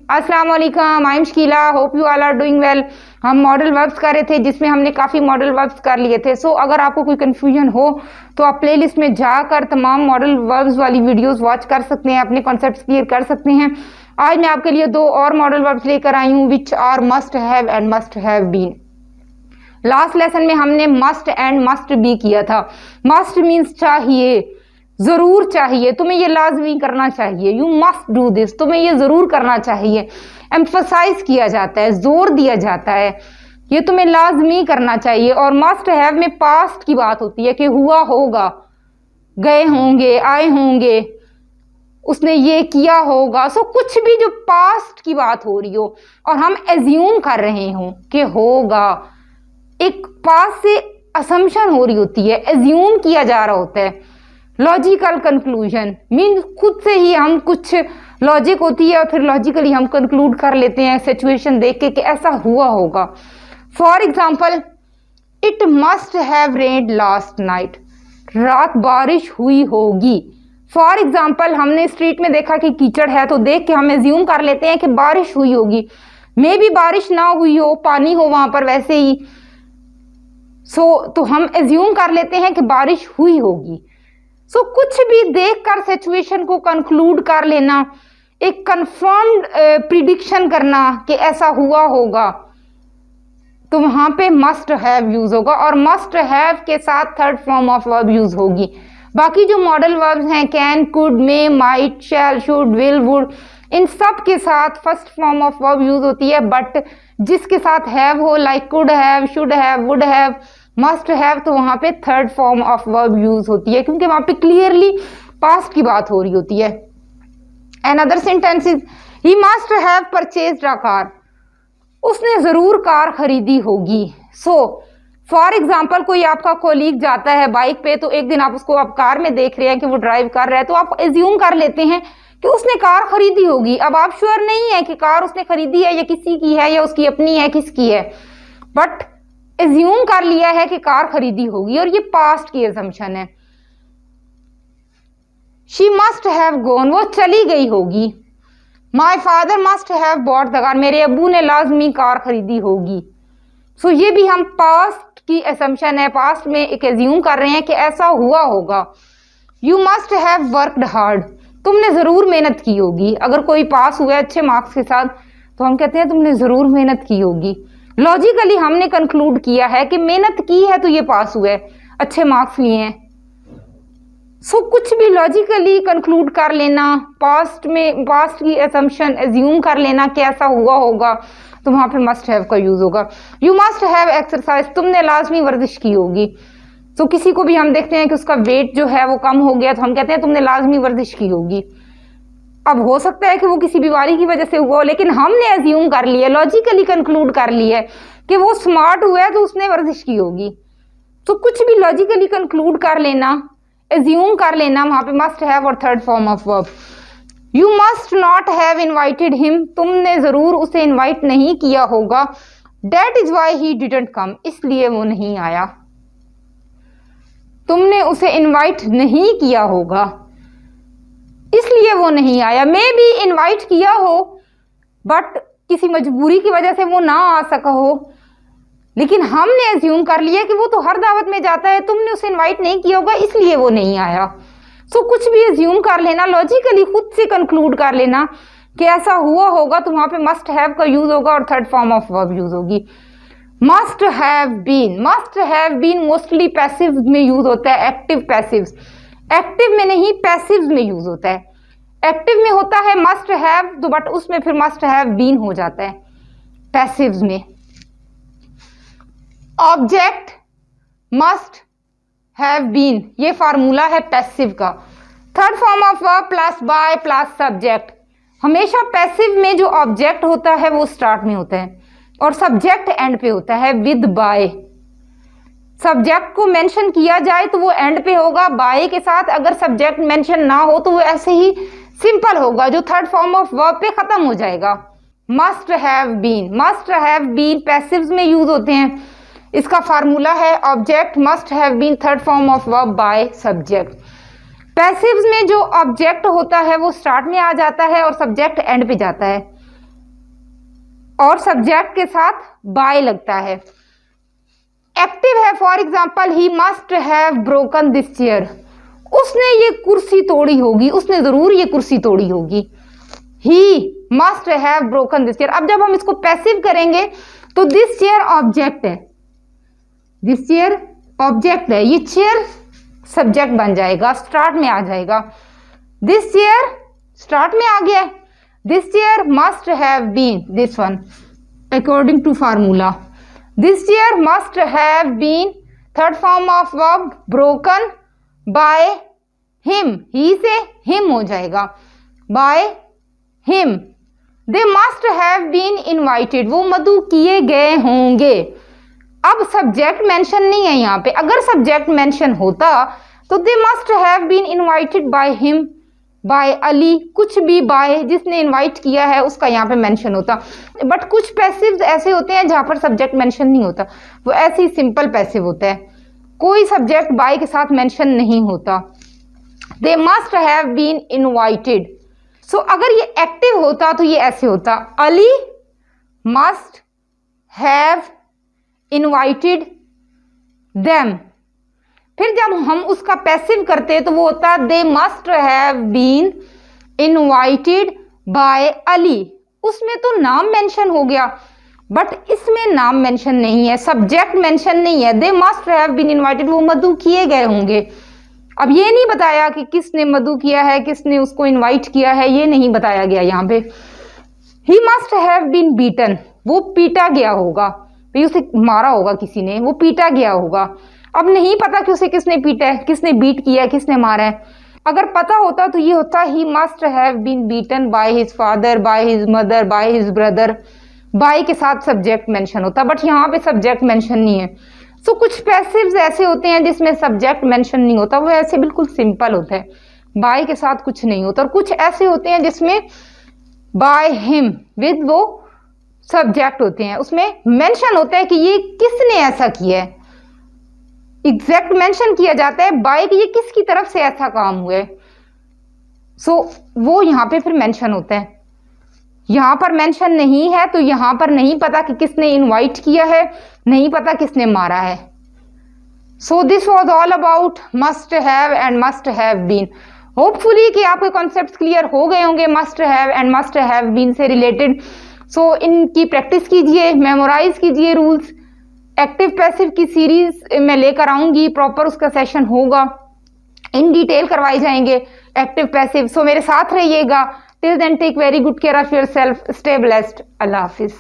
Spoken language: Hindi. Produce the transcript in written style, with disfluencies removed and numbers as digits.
अस्सलाम वालेकुम, I am Shakila, hope you all are doing well. हम मॉडल वर्ब्स कर रहे थे जिसमें हमने काफ़ी मॉडल वर्ब्स कर लिए थे। सो अगर आपको कोई कन्फ्यूजन हो तो आप प्लेलिस्ट में जाकर तमाम मॉडल वर्ब्स वाली वीडियोस वॉच कर सकते हैं, अपने कॉन्सेप्ट्स क्लियर कर सकते हैं। आज मैं आपके लिए 2 और मॉडल वर्ब्स लेकर आई हूँ which are must have and must have been. Last lesson में हमने मस्ट एंड मस्ट बी किया था। मस्ट मीन्स चाहिए, जरूर चाहिए, तुम्हें ये लाजमी करना चाहिए, यू मस्ट डू दिस, तुम्हें ये जरूर करना चाहिए। एम्फसाइज किया जाता है, जोर दिया जाता है, ये तुम्हें लाजमी करना चाहिए। और मस्ट हैव में पास्ट की बात होती है कि हुआ होगा, गए होंगे, आए होंगे, उसने ये किया होगा। सो कुछ भी जो पास्ट की बात हो रही हो और हम एज्यूम कर रहे हो कि होगा, एक पास्ट से असम्पशन हो रही होती है, एज्यूम किया जा रहा होता है। लॉजिकल कंक्लूजन मीन खुद से ही हम कुछ लॉजिक होती है और फिर लॉजिकली हम कंक्लूड कर लेते हैं सिचुएशन देख के कि ऐसा हुआ होगा। For example, it must have rained last night, रात बारिश हुई होगी। फॉर एग्जाम्पल, हमने स्ट्रीट में देखा कि कीचड़ है तो देख के हम एज्यूम कर लेते हैं कि बारिश हुई होगी। मे भी बारिश ना हुई हो, पानी हो वहां पर वैसे ही, तो हम एज्यूम कर लेते हैं कि बारिश हुई होगी। कुछ भी देखकर सिचुएशन को कंक्लूड कर लेना, एक कंफर्म्ड प्रिडिक्शन करना कि ऐसा हुआ होगा, तो वहां पे मस्ट हैव यूज होगा और मस्ट हैव के साथ third form of verb use होगी। बाकी जो मॉडल वर्ब्स हैं can, could, may, might, shall, should, will, would, इन सब के साथ first form of verb use होती है। बट जिसके साथ हैव हो, like could have, should have, would have, must have, तो वहां पे third form of verb use होती है क्योंकि वहां पे क्लियरली पास्ट की बात हो रही होती है। Another sentence is he must have purchased a car, उसने जरूर कार खरीदी होगी। फॉर एग्जाम्पल, कोई आपका कोलीग जाता है बाइक पे, तो एक दिन आप उसको आप कार में देख रहे हैं कि वो ड्राइव कर रहा है, तो आप एज्यूम कर लेते हैं कि उसने कार खरीदी होगी। अब आप श्योर नहीं है कि कार उसने खरीदी है या किसी की है या उसकी अपनी है, किसकी है, बट एज्यूम कर लिया है कि कार खरीदी होगी और ये पास्ट की असम्पशन है। शी मस्ट हैव गॉन, वो चली गई होगी। My father must have bought the car, मेरे अब्बू ने लाजमी कार खरीदी होगी। ये भी हम पास्ट की असम्पशन है, पास्ट में एक एज्यूम कर रहे हैं कि ऐसा हुआ होगा। You must have worked hard, तुमने जरूर मेहनत की होगी। अगर कोई पास हुआ है अच्छे मार्क्स के साथ तो हम कहते हैं तुमने जरूर मेहनत की होगी। लॉजिकली हमने कंक्लूड किया है कि मेहनत की है तो ये पास हुआ है, अच्छे मार्क्स लिए हैं। कुछ भी लॉजिकली कंक्लूड कर लेना, पास्ट की असम्पशन एज्यूम कर लेना कि ऐसा हुआ होगा, तो वहां पे मस्ट हैव का यूज होगा। यू मस्ट हैव एक्सरसाइज, तुमने लाजमी वर्जिश की होगी। किसी को भी हम देखते हैं कि उसका वेट जो है वो कम हो गया, तो हम कहते हैं तुमने लाजमी वर्जिश की होगी। अब हो सकता है कि वो किसी बीमारी की वजह से हुआ हो, लेकिन हमने एज्यूम कर लिया, लॉजिकली कंक्लूड कर लिया कि वो स्मार्ट हुआ है तो उसने वर्जिश की होगी। कुछ भी लॉजिकली कंक्लूड कर लेना, एज्यूम कर लेना, वहां पे मस्ट हैव और third form of verb. You must not have invited him, तुमने जरूर उसे इन्वाइट नहीं किया होगा। That is why he didn't come, इसलिए वो नहीं आया। तुमने उसे इन्वाइट नहीं किया होगा इसलिए वो नहीं आया। मे भी इन्वाइट किया हो बट किसी मजबूरी की वजह से वो ना आ सका हो, लेकिन हमने एज्यूम कर लिया कि वो तो हर दावत में जाता है, तुमने उसे इनवाइट नहीं किया होगा इसलिए वो नहीं आया। कुछ भी एज्यूम कर लेना, लॉजिकली खुद से कंक्लूड कर लेना कि ऐसा हुआ होगा, तो वहां पे मस्ट हैव का यूज होगा और third form of verb use होगी। Must have been, must have been mostly passive में यूज होता है, एक्टिव पैसिव, एक्टिव में नहीं पैसिव में यूज होता है। एक्टिव में होता है मस्ट हैव, तो बट उसमें फिर मस्ट हैव बीन हो जाता है पैसिव में। ऑब्जेक्ट मस्ट हैव बीन, ये फार्मूला है पैसिव का। Third form of verb plus by plus subject, हमेशा पैसिव में जो ऑब्जेक्ट होता है वो स्टार्ट में होता है और सब्जेक्ट एंड पे होता है विद बाय। सब्जेक्ट को मेंशन किया जाए तो वो एंड पे होगा बाय के साथ, अगर सब्जेक्ट मेंशन ना हो तो वो ऐसे ही सिंपल होगा जो थर्ड फॉर्म ऑफ वर्ब पे खत्म हो जाएगा। Must have been, must have been passives में यूज होते हैं। इसका फार्मूला है object must have been third form of verb by subject. Passives में जो ऑब्जेक्ट होता है वो स्टार्ट में आ जाता है और सब्जेक्ट एंड पे जाता है। और सब्जेक्ट के साथ बाय लगता है। एक्टिव है, for example he must have broken this chair, उसने ये कुर्सी तोड़ी होगी, उसने जरूर ये कुर्सी तोड़ी होगी। ही must have broken this chair. अब जब हम इसको पैसिव करेंगे तो दिस चेयर ऑब्जेक्ट है, दिस चेयर ऑब्जेक्ट है, ये चेयर सब्जेक्ट बन जाएगा, स्टार्ट में आ जाएगा। दिस चेयर स्टार्ट में आ गया। This chair must have been, this one according to formula, this chair must have been third form of verb broken by him, he से हिम हो जाएगा, by him. They must have been invited, वो मधु किए गए होंगे। अब सब्जेक्ट मेंशन नहीं है यहाँ पे, अगर सब्जेक्ट मेंशन होता तो they must have been invited by him, by Ali, कुछ भी बाय जिसने इनवाइट किया है उसका यहाँ पे मेंशन होता। बट कुछ पैसिव्स ऐसे होते हैं जहाँ पर सब्जेक्ट मेंशन नहीं होता, वो ऐसे ही सिंपल पैसिव होता है, कोई सब्जेक्ट बाय के साथ मेंशन नहीं होता। They must have been invited. So अगर ये एक्टिव होता तो ये ऐसे होता, Ali must have invited them. फिर जब हम उसका पैसिव करते तो वो होता they must have been invited by Ali, उसमें तो नाम मेंशन हो गया, बट इसमें नाम मेंशन नहीं है, सब्जेक्ट मेंशन नहीं है। They must have been invited, वो मधु किए गए होंगे। अब ये नहीं बताया कि किसने मधु किया है, किसने उसको इनवाइट किया है, ये नहीं बताया गया यहाँ पे। He must have been beaten, वो पीटा गया होगा, भाई उसे मारा होगा किसी ने, वो पीटा गया होगा। अब नहीं पता कि उसे किसने पीटा है, किसने बीट किया है, किसने मारा है। अगर पता होता तो ये होता he must have been beaten by his father, by his mother, by his brother, by के साथ सब्जेक्ट मेंशन होता, बट यहाँ पे सब्जेक्ट मेंशन नहीं है। सो कुछ पैसिव्स ऐसे होते हैं जिसमें सब्जेक्ट मेंशन नहीं होता, वो ऐसे बिल्कुल सिंपल होता है, बाय के साथ कुछ नहीं होता। और कुछ ऐसे होते हैं जिसमें बाय हिम विद वो सब्जेक्ट होते हैं, उसमें मेंशन होता है कि ये किसने ऐसा किया है, एग्जैक्ट मेंशन किया जाता है बाय कि ये किसकी तरफ से ऐसा काम हुआ है। सो वो यहाँ पे फिर मेंशन होता है। यहाँ पर मेंशन नहीं है तो यहाँ पर नहीं पता कि किसने इनवाइट किया है, नहीं पता किसने मारा है। So this was all about must have and must have been. Hopefully कि आपके कॉन्सेप्ट्स क्लियर हो गए होंगे must have and must have been से रिलेटेड। सो इनकी प्रैक्टिस कीजिए, मेमोराइज कीजिए रूल्स। एक्टिव पैसिव की सीरीज मैं लेकर आऊंगी, प्रॉपर उसका सेशन होगा, इन डिटेल करवाए जाएंगे एक्टिव पैसिव। सो मेरे साथ रहिएगा। Till then take very good care of yourself, stay blessed, Allah Hafiz.